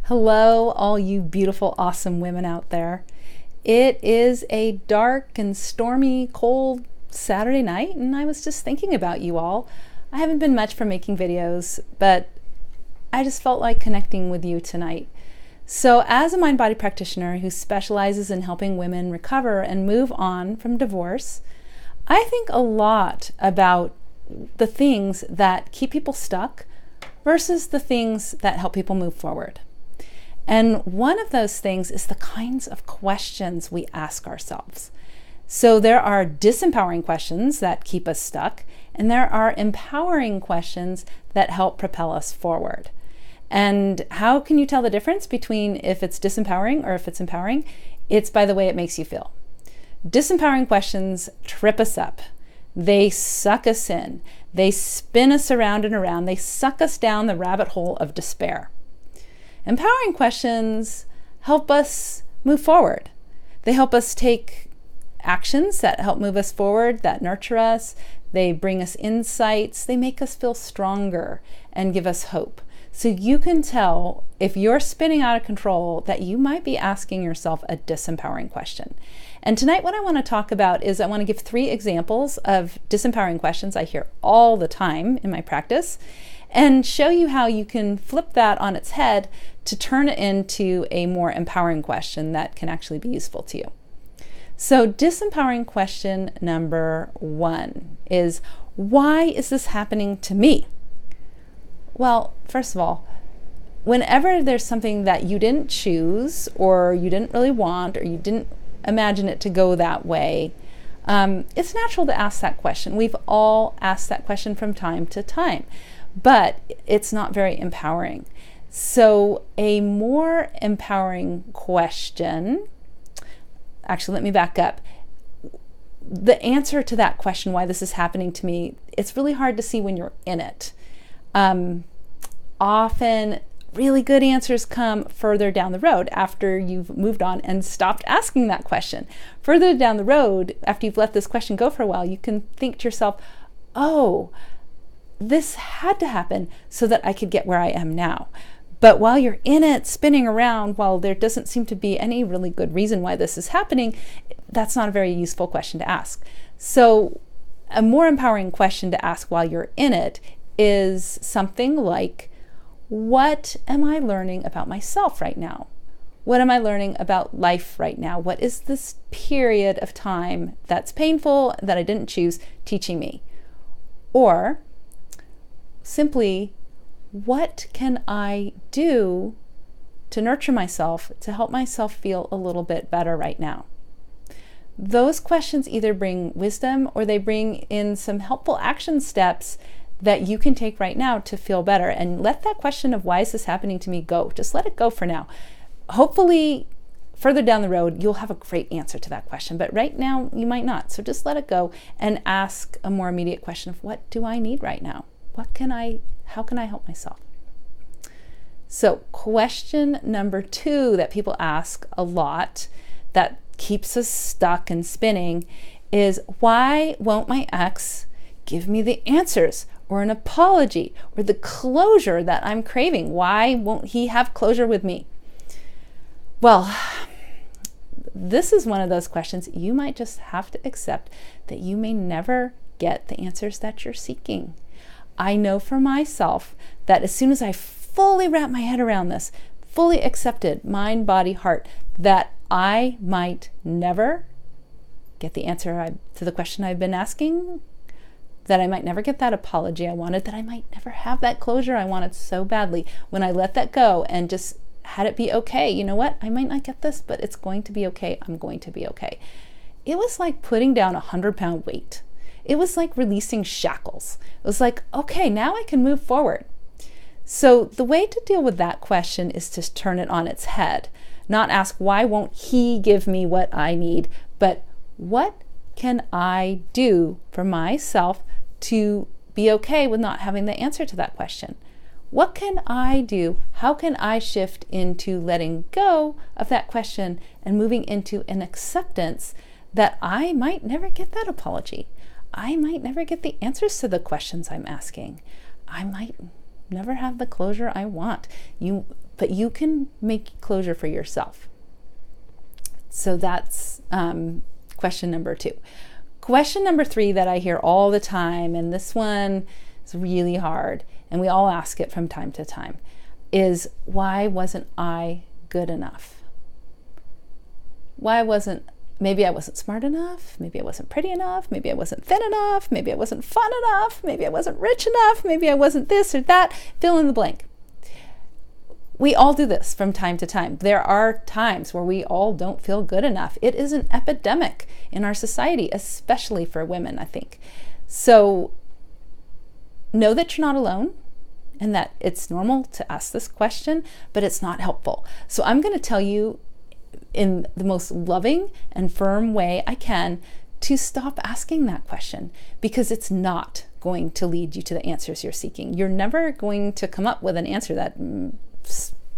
Hello, all you beautiful, awesome women out there. It is a dark and stormy, cold Saturday night, and I was just thinking about you all. I haven't been much for making videos, but I just felt like connecting with you tonight. So as a mind-body practitioner who specializes in helping women recover and move on from divorce, I think a lot about the things that keep people stuck versus the things that help people move forward. And one of those things is the kinds of questions we ask ourselves. So there are disempowering questions that keep us stuck, and there are empowering questions that help propel us forward. And how can you tell the difference between if it's disempowering or if it's empowering? It's by the way it makes you feel. Disempowering questions trip us up. They suck us in. They spin us around and around. They suck us down the rabbit hole of despair. Empowering questions help us move forward. They help us take actions that help move us forward, that nurture us. They bring us insights. They make us feel stronger and give us hope. So you can tell if you're spinning out of control that you might be asking yourself a disempowering question. And tonight what I want to talk about is I want to give 3 examples of disempowering questions I hear all the time in my practice, and show you how you can flip that on its head to turn it into a more empowering question that can actually be useful to you. So disempowering question number 1 is, why is this happening to me? Well, first of all, whenever there's something that you didn't choose or you didn't really want or you didn't imagine it to go that way, it's natural to ask that question. We've all asked that question from time to time, but it's not very empowering. So a more empowering question, actually let me back up. The answer to that question, why this is happening to me, it's really hard to see when you're in it. Often really good answers come further down the road after you've moved on and stopped asking that question. Further down the road, after you've let this question go for a while, you can think to yourself, oh, this had to happen so that I could get where I am now. But while you're in it, spinning around, while there doesn't seem to be any really good reason why this is happening, that's not a very useful question to ask. So a more empowering question to ask while you're in it is something like, what am I learning about myself right now? What am I learning about life right now? What is this period of time that's painful, that I didn't choose, teaching me? Or simply, what can I do to nurture myself, to help myself feel a little bit better right now? Those questions either bring wisdom or they bring in some helpful action steps that you can take right now to feel better. And let that question of why is this happening to me go. Just let it go for now. Hopefully further down the road you'll have a great answer to that question, but right now you might not. So just let it go and ask a more immediate question of, what do I need right now? How can I help myself? So question number 2 that people ask a lot that keeps us stuck and spinning is, why won't my ex give me the answers or an apology or the closure that I'm craving? Why won't he have closure with me? Well, this is one of those questions you might just have to accept that you may never get the answers that you're seeking. I know for myself that as soon as I fully wrap my head around this, fully accepted, mind, body, heart, that I might never get the answer to the question I've been asking, that I might never get that apology I wanted, that I might never have that closure I wanted so badly. When I let that go and just had it be okay, you know what? I might not get this, but it's going to be okay. I'm going to be okay. It was like putting down a 100-pound weight. It was like releasing shackles. It was like, okay, now I can move forward. So the way to deal with that question is to turn it on its head. Not ask, why won't he give me what I need, but what can I do for myself to be okay with not having the answer to that question? What can I do? How can I shift into letting go of that question and moving into an acceptance that I might never get that apology? I might never get the answers to the questions I'm asking. I might never have the closure I want. but you can make closure for yourself. So that's question number 2. Question number 3 that I hear all the time, and this one is really hard, and we all ask it from time to time, is why wasn't I good enough? Maybe I wasn't smart enough, maybe I wasn't pretty enough, maybe I wasn't thin enough, maybe I wasn't fun enough, maybe I wasn't rich enough, maybe I wasn't this or that, fill in the blank. We all do this from time to time. There are times where we all don't feel good enough. It is an epidemic in our society, especially for women, I think. So know that you're not alone and that it's normal to ask this question, but it's not helpful. So I'm going to tell you in the most loving and firm way I can to stop asking that question, because it's not going to lead you to the answers you're seeking. You're never going to come up with an answer that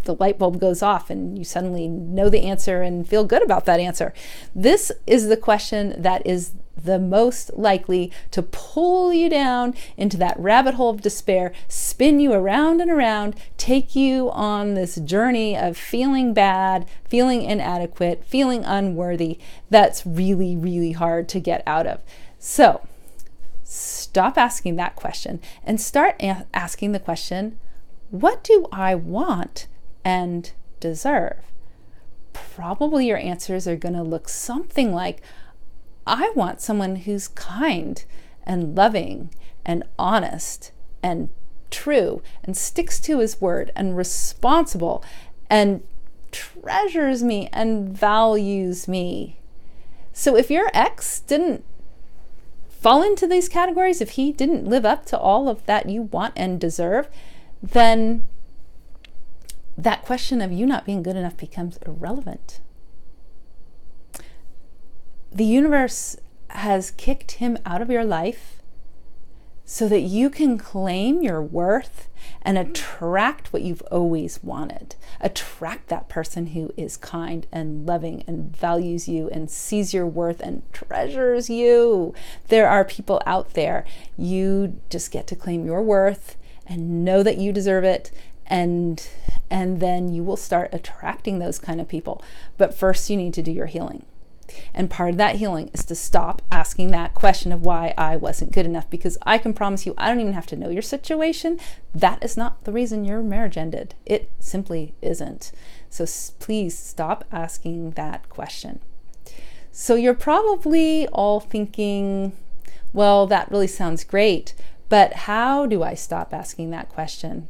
the light bulb goes off and you suddenly know the answer and feel good about that answer. This is the question that is the most likely to pull you down into that rabbit hole of despair, spin you around and around, take you on this journey of feeling bad, feeling inadequate, feeling unworthy. That's really, really hard to get out of. So stop asking that question and start asking the question, what do I want and deserve? Probably your answers are going to look something like, I want someone who's kind and loving and honest and true and sticks to his word and responsible and treasures me and values me. So if your ex didn't fall into these categories, if he didn't live up to all of that you want and deserve, then that question of you not being good enough becomes irrelevant. The universe has kicked him out of your life so that you can claim your worth and attract what you've always wanted. Attract that person who is kind and loving and values you and sees your worth and treasures you. There are people out there. You just get to claim your worth and know that you deserve it, and then you will start attracting those kind of people. But first you need to do your healing. And part of that healing is to stop asking that question of why I wasn't good enough, because I can promise you, I don't even have to know your situation. That is not the reason your marriage ended. It simply isn't. So please stop asking that question. So you're probably all thinking, well, that really sounds great, but how do I stop asking that question?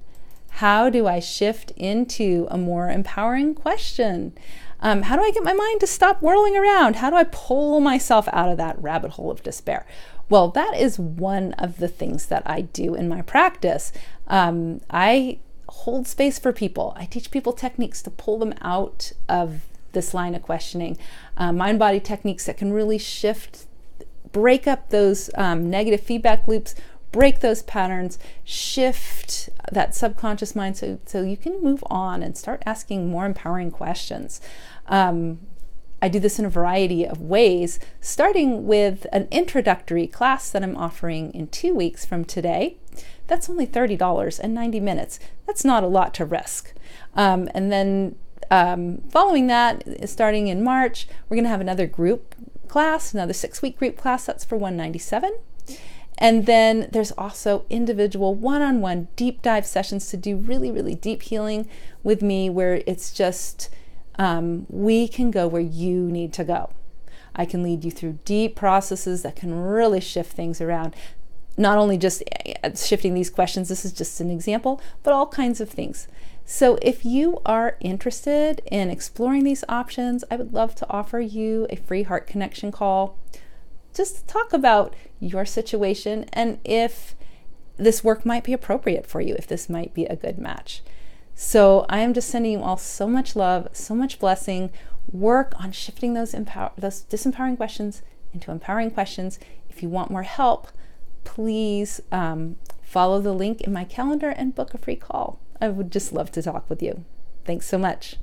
How do I shift into a more empowering question? How do I get my mind to stop whirling around? How do I pull myself out of that rabbit hole of despair? Well, that is one of the things that I do in my practice. I hold space for people. I teach people techniques to pull them out of this line of questioning. Mind-body techniques that can really break up those negative feedback loops, break those patterns, shift that subconscious mind so you can move on and start asking more empowering questions. I do this in a variety of ways, starting with an introductory class that I'm offering in 2 weeks from today. That's only $30 and 90 minutes. That's not a lot to risk. And then following that, starting in March, we're going to have another group class, another 6-week group class. That's for $197. And then there's also individual one-on-one deep dive sessions to do really, really deep healing with me, where it's just we can go where you need to go. I can lead you through deep processes that can really shift things around. Not only just shifting these questions, this is just an example, but all kinds of things. So if you are interested in exploring these options, I would love to offer you a free heart connection call. Just talk about your situation and if this work might be appropriate for you, if this might be a good match. So I am just sending you all so much love, so much blessing. Work on shifting those disempowering questions into empowering questions. If you want more help, please follow the link in my calendar and book a free call. I would just love to talk with you. Thanks so much.